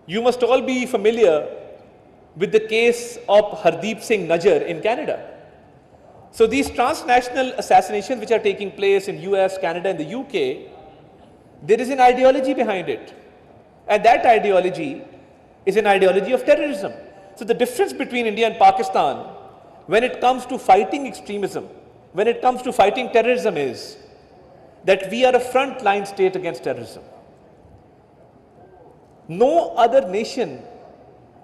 You must all be familiar with the case of Hardeep Singh Najjar in Canada. So these transnational assassinations which are taking place in US, Canada and the UK, there is an ideology behind it. And that ideology is an ideology of terrorism. So the difference between India and Pakistan when it comes to fighting extremism, when it comes to fighting terrorism is that we are a front-line state against terrorism. No other nation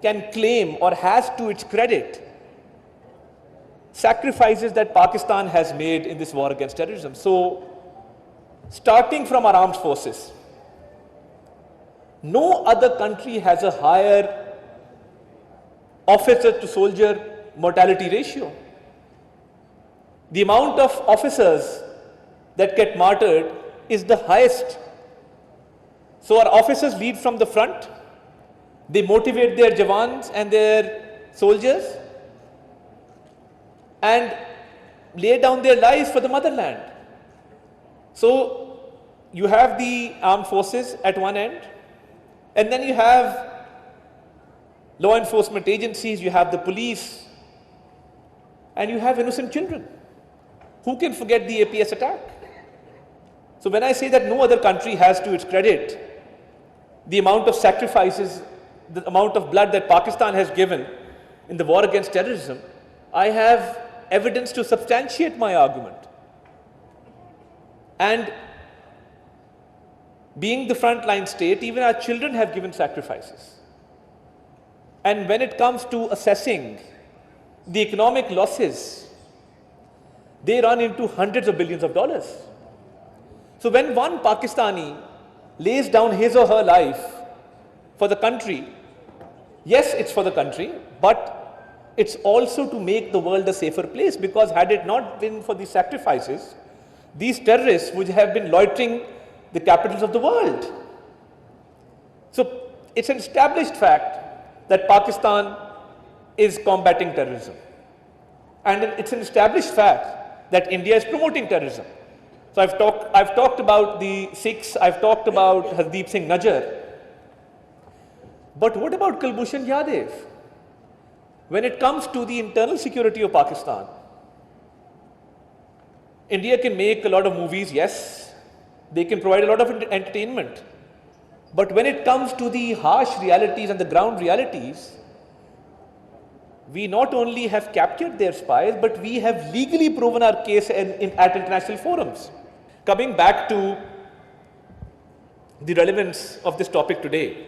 can claim or has to its credit sacrifices that Pakistan has made in this war against terrorism. So, starting from our armed forces, no other country has a higher officer to soldier mortality ratio. The amount of officers that get martyred is the highest. So our officers lead from the front, they motivate their jawans and their soldiers and lay down their lives for the motherland. So you have the armed forces at one end, and then you have law enforcement agencies, you have the police, and you have innocent children. Who can forget the APS attack? So when I say that no other country has to its credit the amount of sacrifices, the amount of blood that Pakistan has given in the war against terrorism, I have evidence to substantiate my argument. And being the frontline state, even our children have given sacrifices. And when it comes to assessing the economic losses, they run into hundreds of billions of dollars. So when one Pakistani lays down his or her life for the country, yes, it's for the country, but it's also to make the world a safer place, because had it not been for these sacrifices, these terrorists would have been loitering the capitals of the world. So it's an established fact that Pakistan is combating terrorism. And it's an established fact that India is promoting terrorism. So I've talked about the Sikhs, I've talked about Hardeep Singh Najjar. But what about Kulbhushan Yadav? When it comes to the internal security of Pakistan, India can make a lot of movies, yes. They can provide a lot of entertainment. But when it comes to the harsh realities and the ground realities, we not only have captured their spies, but we have legally proven our case at international forums. Coming back to the relevance of this topic today,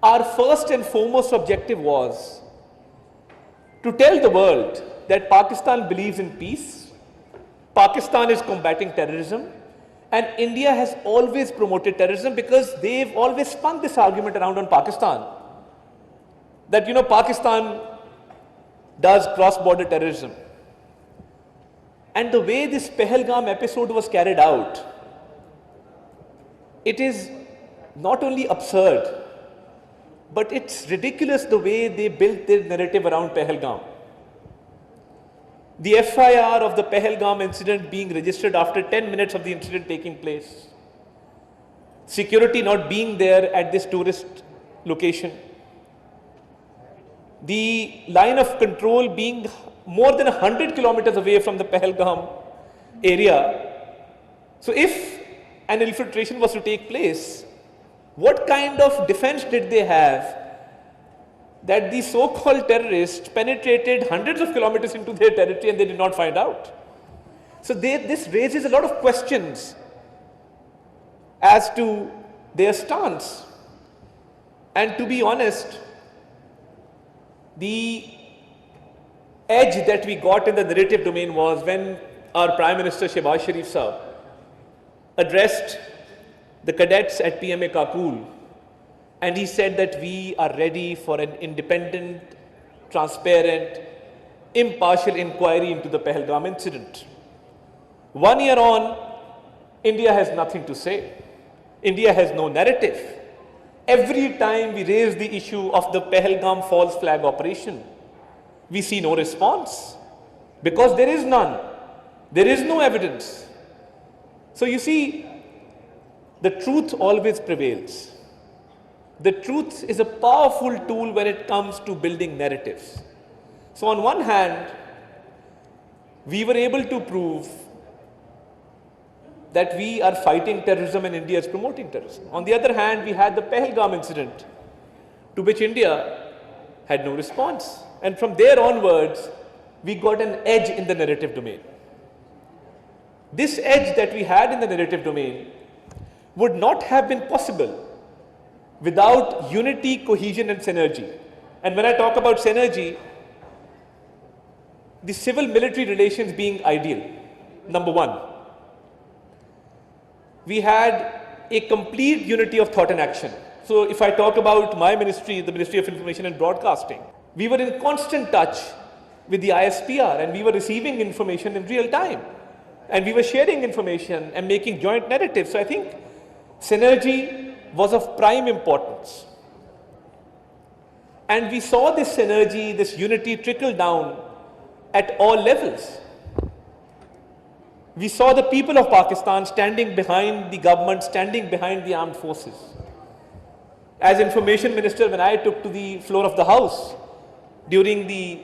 our first and foremost objective was to tell the world that Pakistan believes in peace, Pakistan is combating terrorism, and India has always promoted terrorism, because they've always spun this argument around on Pakistan. That, Pakistan does cross-border terrorism. And the way this Pahelgam episode was carried out, it is not only absurd, but it's ridiculous the way they built their narrative around Pahelgam. The FIR of the Pahelgam incident being registered after 10 minutes of the incident taking place. Security not being there at this tourist location. The line of control being more than 100 kilometers away from the Pahelgam area. So if an infiltration was to take place, what kind of defense did they have that the so-called terrorists penetrated hundreds of kilometers into their territory and they did not find out? So this raises a lot of questions as to their stance. And to be honest, the edge that we got in the narrative domain was when our Prime Minister Shehbaz Sharif sahab addressed the cadets at PMA Kakul, and he said that we are ready for an independent, transparent, impartial inquiry into the Pahelgam incident. 1 year on, India has nothing to say. India has no narrative. Every time we raise the issue of the Pahelgam false flag operation, we see no response, because there is none. There is no evidence. So you see, the truth always prevails. The truth is a powerful tool when it comes to building narratives. So on one hand, we were able to prove that we are fighting terrorism and India is promoting terrorism. On the other hand, we had the Pahelgam incident, to which India had no response. And from there onwards, we got an edge in the narrative domain. This edge that we had in the narrative domain would not have been possible without unity, cohesion and synergy. And when I talk about synergy, the civil-military relations being ideal, number one. We had a complete unity of thought and action. So if I talk about my ministry, the Ministry of Information and Broadcasting, we were in constant touch with the ISPR and we were receiving information in real time. And we were sharing information and making joint narratives. So I think synergy was of prime importance. And we saw this synergy, this unity trickle down at all levels. We saw the people of Pakistan standing behind the government, standing behind the armed forces. As Information Minister, when I took to the floor of the House during the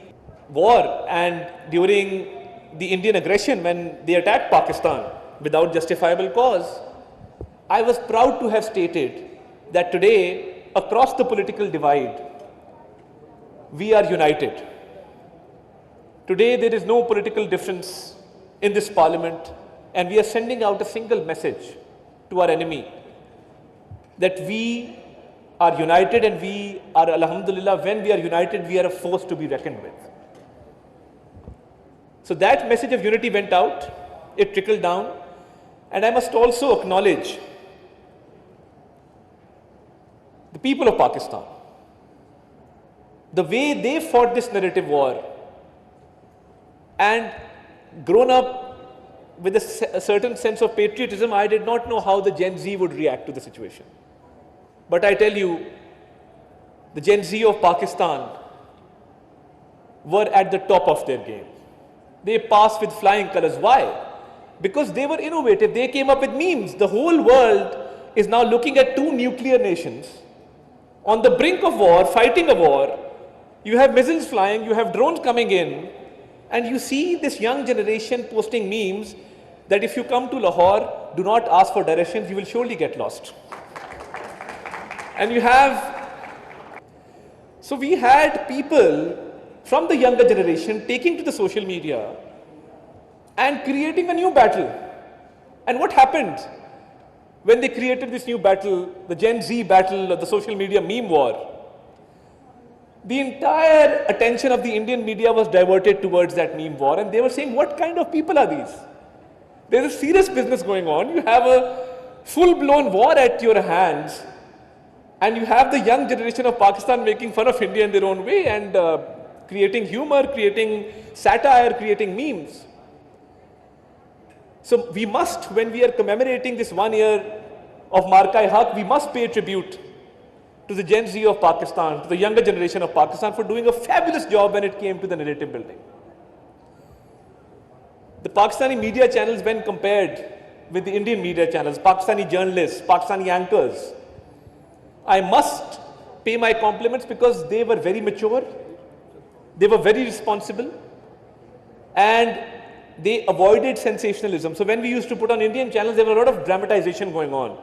war and during the Indian aggression when they attacked Pakistan without justifiable cause, I was proud to have stated that today, across the political divide, we are united. Today, there is no political difference in this parliament, and we are sending out a single message to our enemy that we are united, and we are, alhamdulillah, when we are united, we are a force to be reckoned with. So that message of unity went out, it trickled down, and I must also acknowledge the people of Pakistan. The way they fought this narrative war and grown up with a certain sense of patriotism, I did not know how the Gen Z would react to the situation. But I tell you, the Gen Z of Pakistan were at the top of their game. They passed with flying colors. Why? Because they were innovative. They came up with memes. The whole world is now looking at two nuclear nations on the brink of war, fighting a war. You have missiles flying, you have drones coming in, and you see this young generation posting memes that if you come to Lahore, do not ask for directions, you will surely get lost. And you have, so we had people from the younger generation taking to the social media and creating a new battle. And what happened when they created this new battle, the Gen Z battle or the social media meme war? The entire attention of the Indian media was diverted towards that meme war, and they were saying, what kind of people are these? There's a serious business going on. You have a full-blown war at your hands, and you have the young generation of Pakistan making fun of India in their own way and creating humor, creating satire, creating memes. So we must, when we are commemorating this 1 year of Marka-e-Haq, we must pay tribute to the Gen Z of Pakistan, to the younger generation of Pakistan for doing a fabulous job when it came to the narrative building. The Pakistani media channels, when compared with the Indian media channels, Pakistani journalists, Pakistani anchors, I must pay my compliments because they were very mature, they were very responsible, and they avoided sensationalism. So when we used to put on Indian channels, there was a lot of dramatization going on.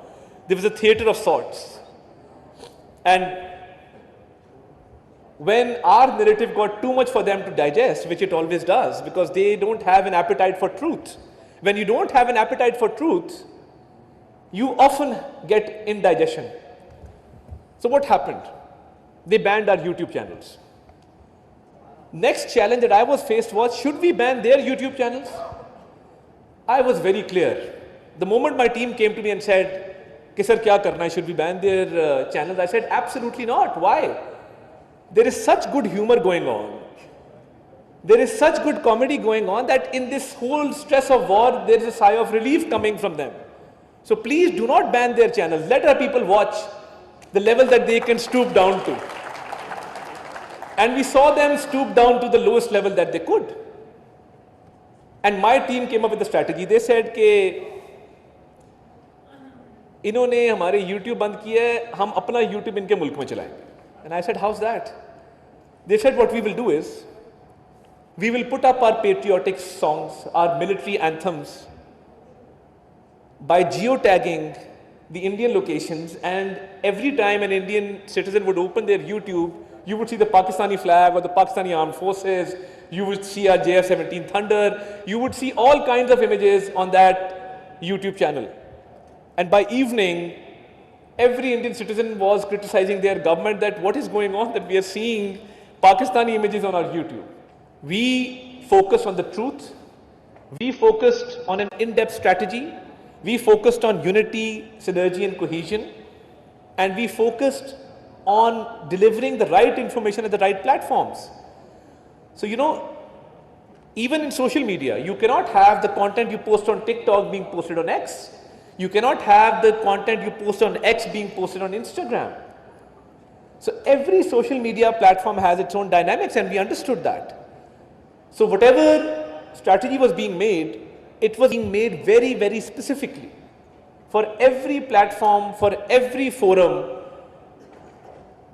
There was a theatre of sorts. And when our narrative got too much for them to digest, which it always does, because they don't have an appetite for truth. When you don't have an appetite for truth, you often get indigestion. So what happened? They banned our YouTube channels. Next challenge that I was faced was, should we ban their YouTube channels? I was very clear. The moment my team came to me and said, "Ki sir, kya karna hai? Should we ban their channels?" I said, absolutely not. Why? There is such good humor going on. There is such good comedy going on that in this whole stress of war, there is a sigh of relief coming from them. So please do not ban their channels. Let our people watch the level that they can stoop down to. And we saw them stoop down to the lowest level that they could. And my team came up with a strategy. They said, इन्होंने हमारे YouTube बंद किया है, हम अपना YouTube इनके मुल्क में चलाएंगे. And I said, how's that? They said, what we will do is, we will put up our patriotic songs, our military anthems, by geotagging the Indian locations, and every time an Indian citizen would open their YouTube, you would see the Pakistani flag or the Pakistani armed forces, you would see our JF-17 Thunder, you would see all kinds of images on that YouTube channel. And by evening, every Indian citizen was criticizing their government that what is going on, that we are seeing Pakistani images on our YouTube. We focused on the truth, we focused on an in-depth strategy, we focused on unity, synergy and cohesion, and we focused on delivering the right information at the right platforms. So, you know, even in social media, you cannot have the content you post on TikTok being posted on X. You cannot have the content you post on X being posted on Instagram. So every social media platform has its own dynamics, and we understood that. So whatever strategy was being made, it was being made very, very specifically. For every platform, for every forum,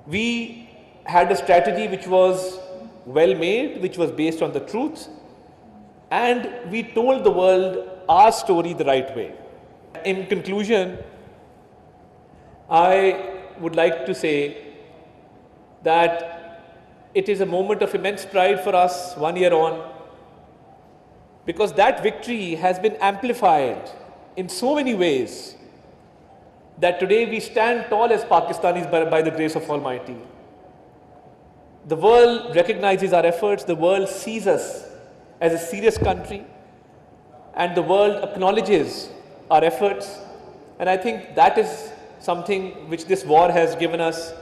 we had a strategy which was well made, which was based on the truth, and we told the world our story the right way. In conclusion, I would like to say that it is a moment of immense pride for us 1 year on, because that victory has been amplified in so many ways that today we stand tall as Pakistanis by the grace of Almighty. The world recognizes our efforts, the world sees us as a serious country, and the world acknowledges our efforts, and I think that is something which this war has given us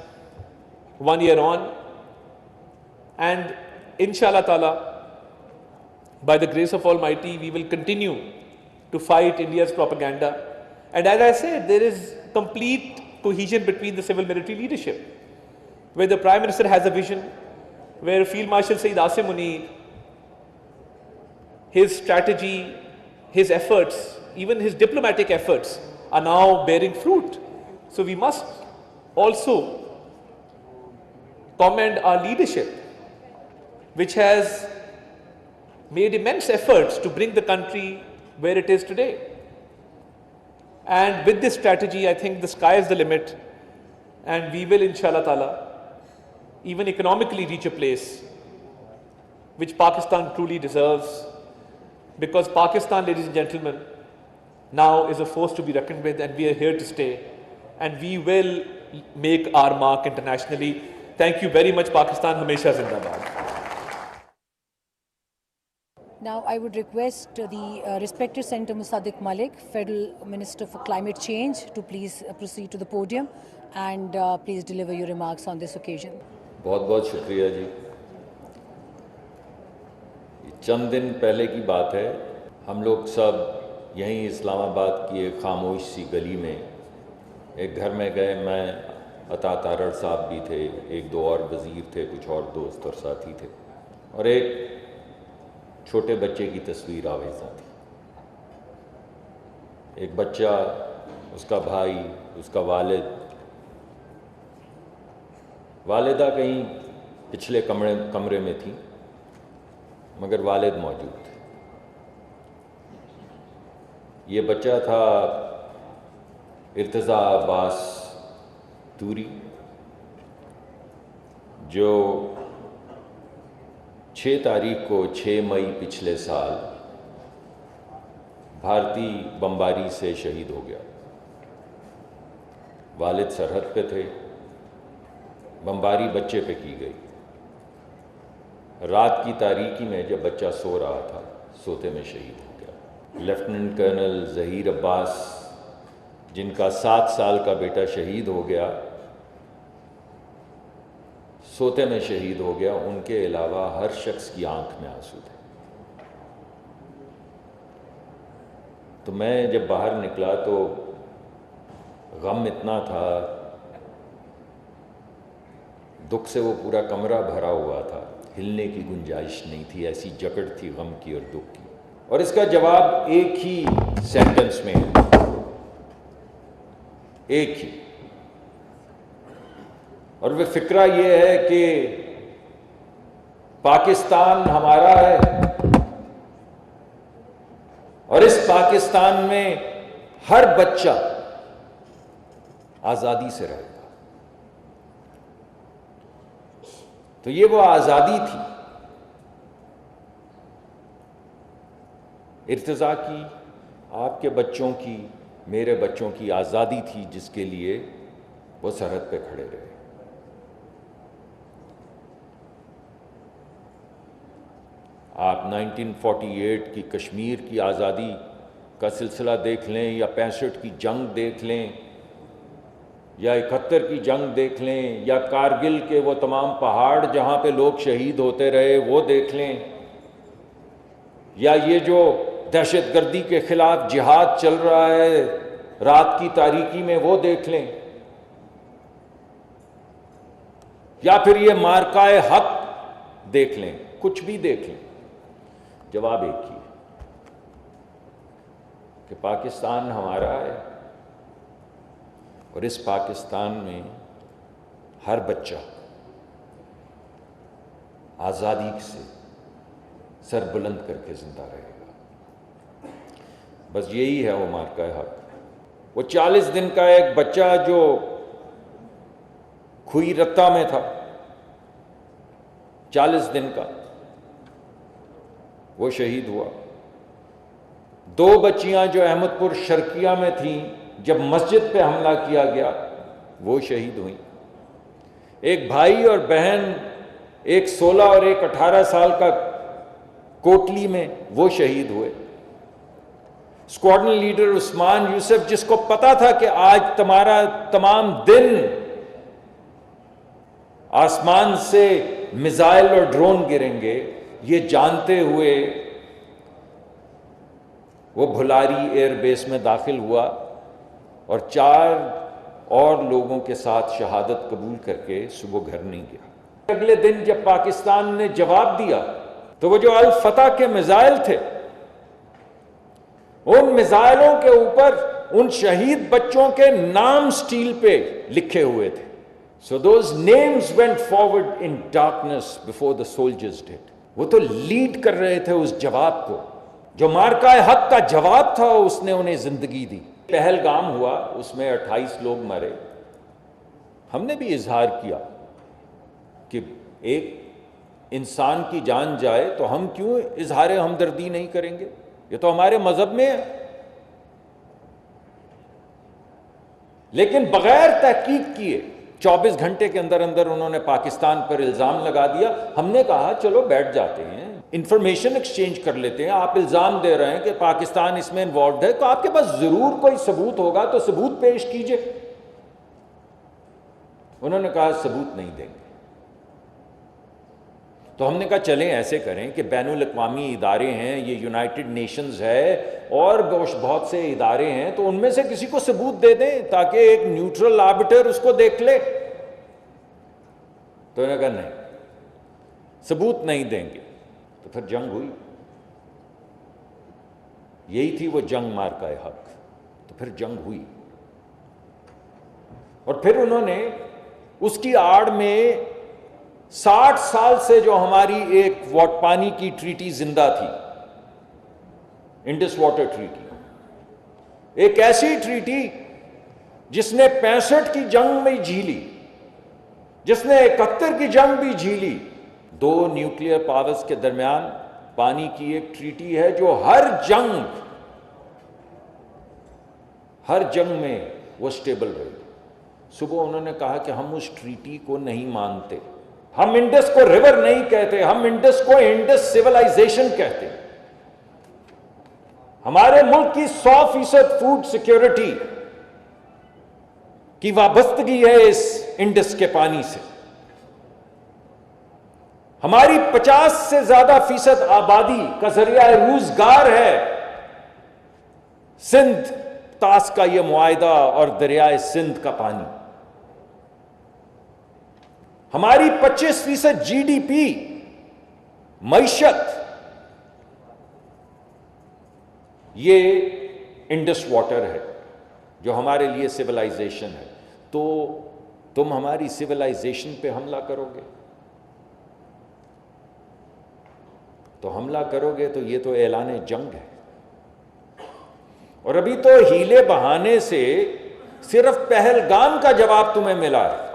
1 year on. And inshallah ta'ala, by the grace of Almighty, we will continue to fight India's propaganda. And as I said, there is complete cohesion between the civil military leadership, where the Prime Minister has a vision, where Field Marshal Sayyid Asim Munir, his strategy, his efforts, even his diplomatic efforts are now bearing fruit. So we must also commend our leadership, which has made immense efforts to bring the country where it is today. And with this strategy, I think the sky is the limit, and we will, inshallah ta'ala, even economically reach a place which Pakistan truly deserves, because Pakistan, ladies and gentlemen, now is a force to be reckoned with, and we are here to stay, and we will make our mark internationally. Thank you very much, Pakistan. Hamesha Zindabad. Now I would request the respected Senator Musaddiq Malik, Federal Minister for Climate Change, to please proceed to the podium and please deliver your remarks on this occasion. बहुत बहुत शुक्रिया जी। चंद दिन पहले की बात है, हम लोग सब यहीं इस्लामाबाद की एक खामोश सी गली में एक घर में गए। मैं अता तारड़ साहब भी थे, एक दो और वज़ीर थे, कुछ और दोस्त और साथी थे, और एक छोटे बच्चे की तस्वीर आवेज़ा थी। एक बच्चा, उसका भाई, उसका वालिदा कहीं पिछले कमरे में थी, मगर वालिद मौजूद थे। ये बच्चा था इर्तज़ा अब्बास तूरी, जो 6 तारीख को 6 मई पिछले साल भारतीय बमबारी से शहीद हो गया। वालिद सरहद पे थे, बमबारी बच्चे पे की गई। रात की तारीकी में जब बच्चा सो रहा था, सोते में शहीद हो गया। लेफ्टिनेंट कर्नल ज़हीर अब्बास, जिनका 7 साल का बेटा शहीद हो गया, सोते में शहीद हो गया। उनके अलावा हर शख्स की आंख में आंसू थे। तो मैं जब बाहर निकला तो गम इतना था, दुख से वो पूरा कमरा भरा हुआ था, हिलने की गुंजाइश नहीं थी, ऐसी जकड़ थी गम की और दुख की। और इसका जवाब एक ही सेंटेंस में है, ایک ہی. اور وہ فکرہ یہ ہے کہ پاکستان ہمارا ہے اور اس پاکستان میں ہر بچہ آزادی سے رہے گا. تو یہ وہ آزادی تھی ارتضا کی، آپ کے بچوں کی، میرے بچوں کی آزادی تھی جس کے لیے وہ سرحد پہ کھڑے رہے. آپ 1948 کی کشمیر کی آزادی کا سلسلہ دیکھ لیں یا 65 کی جنگ دیکھ لیں یا 71 کی جنگ دیکھ لیں یا کارگل کے وہ تمام پہاڑ جہاں پہ لوگ شہید ہوتے رہے وہ دیکھ لیں یا یہ جو دہشت گردی کے خلاف جہاد چل رہا ہے رات کی تاریکی میں وہ دیکھ لیں یا پھر یہ مارکائے حق دیکھ لیں، کچھ بھی دیکھ لیں، جواب ایک ہی ہے کہ پاکستان ہمارا ہے اور اس پاکستان میں ہر بچہ آزادی سے سر بلند کر کے زندہ رہے گا. بس یہی ہے وہ مارکہ حق. وہ 40 دن کا ایک بچہ جو کھوئی رتہ میں تھا 40 دن کا، وہ شہید ہوا. 2 بچیاں جو احمد پور شرقیہ میں تھیں جب مسجد پہ حملہ کیا گیا وہ شہید ہوئیں. ایک بھائی اور بہن، ایک 16 اور ایک 18 سال کا کوٹلی میں وہ شہید ہوئے. اسکواڈرن لیڈر عثمان یوسف جس کو پتا تھا کہ آج تمہارا تمام دن آسمان سے میزائل اور ڈرون گریں گے، یہ جانتے ہوئے وہ بھلاری ایئر بیس میں داخل ہوا اور 4 اور لوگوں کے ساتھ شہادت قبول کر کے صبح گھر نہیں گیا. اگلے دن جب پاکستان نے جواب دیا تو وہ جو الفتح کے میزائل تھے ان میزائلوں کے اوپر ان شہید بچوں کے نام سٹیل پہ لکھے ہوئے تھے. So those names went forward in darkness before the soldiers did. وہ تو لیڈ کر رہے تھے اس جواب کو، جو مارکہ حق کا جواب تھا اس نے انہیں زندگی دی. پہلگام ہوا، اس میں 28 لوگ مرے. ہم نے بھی اظہار کیا کہ ایک انسان کی جان جائے تو ہم کیوں اظہار ہمدردی نہیں کریں گے؟ یہ تو ہمارے مذہب میں ہے. لیکن بغیر تحقیق کیے 24 گھنٹے کے اندر اندر انہوں نے پاکستان پر الزام لگا دیا. ہم نے کہا چلو بیٹھ جاتے ہیں، انفارمیشن ایکسچینج کر لیتے ہیں. آپ الزام دے رہے ہیں کہ پاکستان اس میں انوالوڈ ہے تو آپ کے پاس ضرور کوئی ثبوت ہوگا تو ثبوت پیش کیجئے. انہوں نے کہا ثبوت نہیں دیں گے. تو ہم نے کہا چلیں ایسے کریں کہ بین الاقوامی ادارے ہیں، یہ یونائٹڈ نیشنز ہے اور بہت سے ادارے ہیں، تو ان میں سے کسی کو ثبوت دے دیں تاکہ ایک نیوٹرل آربٹر اس کو دیکھ لے. تو انہوں نے کہا نہیں، ثبوت نہیں دیں گے. تو پھر جنگ ہوئی. یہی تھی وہ جنگ مارکہ حق. تو پھر جنگ ہوئی اور پھر انہوں نے اس کی آڑ میں 60 سال سے جو ہماری ایک پانی کی ٹریٹی زندہ تھی، انڈس واٹر ٹریٹی، ایک ایسی ٹریٹی جس نے 65 کی جنگ میں جھیلی، جس نے 71 کی جنگ بھی جھیلی. 2 نیوکلیئر پاورز کے درمیان پانی کی ایک ٹریٹی ہے جو ہر جنگ میں وہ سٹیبل رہی. صبح انہوں نے کہا کہ ہم اس ٹریٹی کو نہیں مانتے، ہم انڈس کو ریور نہیں کہتے، ہم انڈس کو انڈس سیولائزیشن کہتے. ہمارے ملک کی 100% فوڈ سیکیورٹی کی وابستگی ہے اس انڈس کے پانی سے. ہماری 50 سے زیادہ فیصد آبادی کا ذریعہ روزگار ہے سندھ طاس کا یہ معاہدہ اور دریائے سندھ کا پانی. ہماری 25% جی ڈی پی معیشت یہ انڈس واٹر ہے. جو ہمارے لیے سویلائزیشن ہے، تو تم ہماری سویلائزیشن پہ حملہ کرو گے؟ تو حملہ کرو گے تو یہ تو اعلان جنگ ہے. اور ابھی تو ہیلے بہانے سے صرف پہلگام کا جواب تمہیں ملا ہے.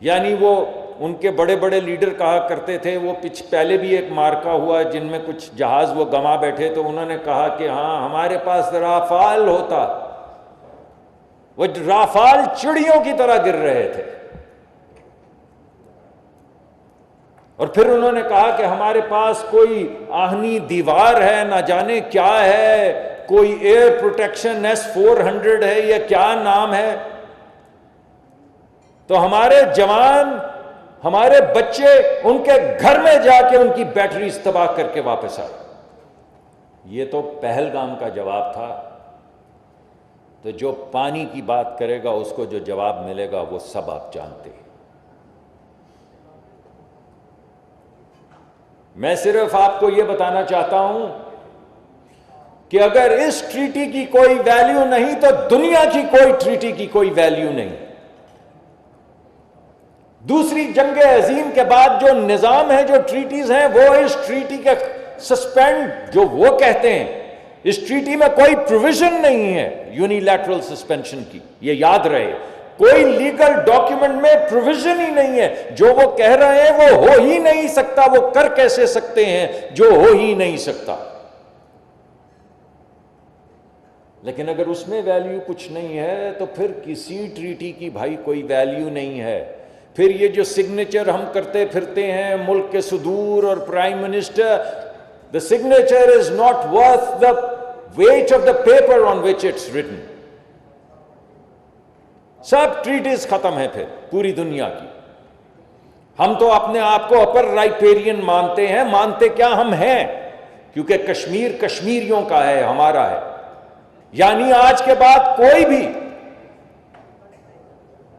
یعنی وہ ان کے بڑے بڑے لیڈر کہا کرتے تھے، وہ پہلے بھی ایک مارکا ہوا جن میں کچھ جہاز وہ گما بیٹھے، تو انہوں نے کہا کہ ہاں ہمارے پاس رافال ہوتا. وہ رافال چڑیوں کی طرح گر رہے تھے. اور پھر انہوں نے کہا کہ ہمارے پاس کوئی آہنی دیوار ہے، نہ جانے کیا ہے، کوئی ایئر پروٹیکشن S-400 ہے یا کیا نام ہے. تو ہمارے جوان، ہمارے بچے ان کے گھر میں جا کے ان کی بیٹریز تباہ کر کے واپس آئے. یہ تو پہلگام کا جواب تھا. تو جو پانی کی بات کرے گا اس کو جو جواب ملے گا وہ سب آپ جانتے ہیں. میں صرف آپ کو یہ بتانا چاہتا ہوں کہ اگر اس ٹریٹی کی کوئی ویلیو نہیں تو دنیا کی کوئی ٹریٹی کی کوئی ویلیو نہیں. دوسری جنگ عظیم کے بعد جو نظام ہے، جو ٹریٹیز ہیں، وہ اس ٹریٹی کے سسپینڈ جو وہ کہتے ہیں، اس ٹریٹی میں کوئی پروویژن نہیں ہے یونیلیٹرل سسپینشن کی. یہ یاد رہے، کوئی لیگل ڈاکیومنٹ میں پروویژن ہی نہیں ہے. جو وہ کہہ رہے ہیں وہ ہو ہی نہیں سکتا. وہ کر کیسے سکتے ہیں جو ہو ہی نہیں سکتا؟ لیکن اگر اس میں ویلیو کچھ نہیں ہے تو پھر کسی ٹریٹی کی بھائی کوئی ویلیو نہیں ہے. پھر یہ جو سگنیچر ہم کرتے پھرتے ہیں ملک کے صدور اور prime minister, the signature is not worth the weight of the paper on which it's written. Sub treaties ختم ہیں پھر پوری دنیا کی. ہم تو اپنے آپ کو اپر رائپیرین مانتے ہیں. مانتے کیا ہم ہیں، کیونکہ کشمیر کشمیریوں کا ہے، ہمارا ہے. یعنی آج کے بعد کوئی بھی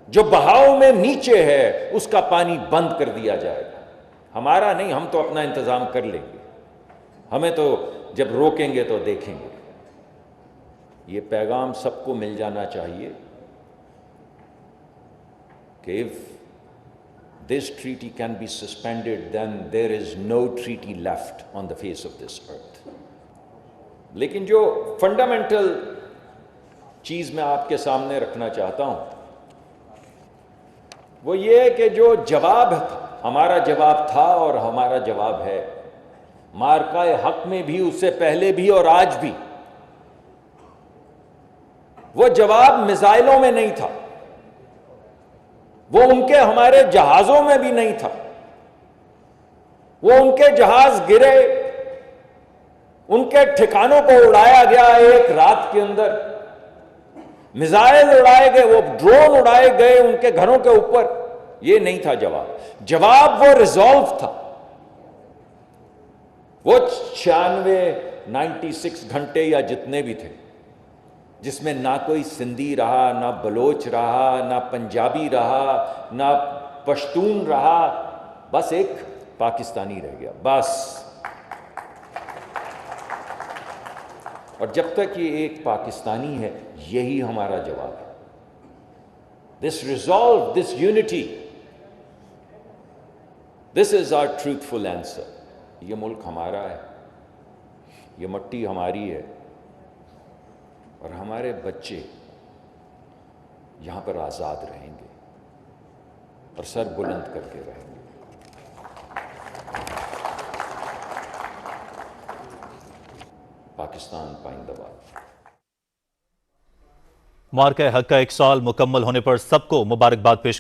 جو بہاؤ میں نیچے ہے اس کا پانی بند کر دیا جائے گا. ہمارا نہیں، ہم تو اپنا انتظام کر لیں گے. ہمیں تو جب روکیں گے تو دیکھیں گے. یہ پیغام سب کو مل جانا چاہیے کہ if this treaty can be suspended then there is no treaty left on the face of this earth. لیکن جو فنڈامنٹل چیز میں آپ کے سامنے رکھنا چاہتا ہوں وہ یہ ہے کہ جو جواب ہمارا جواب تھا اور ہمارا جواب ہے، مارکہ حق میں بھی، اس سے پہلے بھی اور آج بھی، وہ جواب میزائلوں میں نہیں تھا. وہ ان کے ہمارے جہازوں میں بھی نہیں تھا. وہ ان کے جہاز گرے، ان کے ٹھکانوں کو اڑایا گیا ایک رات کے اندر، میزائل اڑائے گئے، وہ ڈرون اڑائے گئے ان کے گھروں کے اوپر. یہ نہیں تھا جواب. جواب وہ ریزالو تھا. وہ 96 گھنٹے یا جتنے بھی تھے، جس میں نہ کوئی سندھی رہا، نہ بلوچ رہا، نہ پنجابی رہا، نہ پشتون رہا، بس ایک پاکستانی رہ گیا بس. اور جب تک یہ ایک پاکستانی ہے، یہی ہمارا جواب ہے. This resolve, this unity, this is our truthful answer. یہ ملک ہمارا ہے، یہ مٹی ہماری ہے، اور ہمارے بچے یہاں پر آزاد رہیں گے اور سر بلند کر کے رہیں گے. پاکستان پائندہ باد. مارکہ حق کا 1 سال مکمل ہونے پر سب کو مبارکباد پیش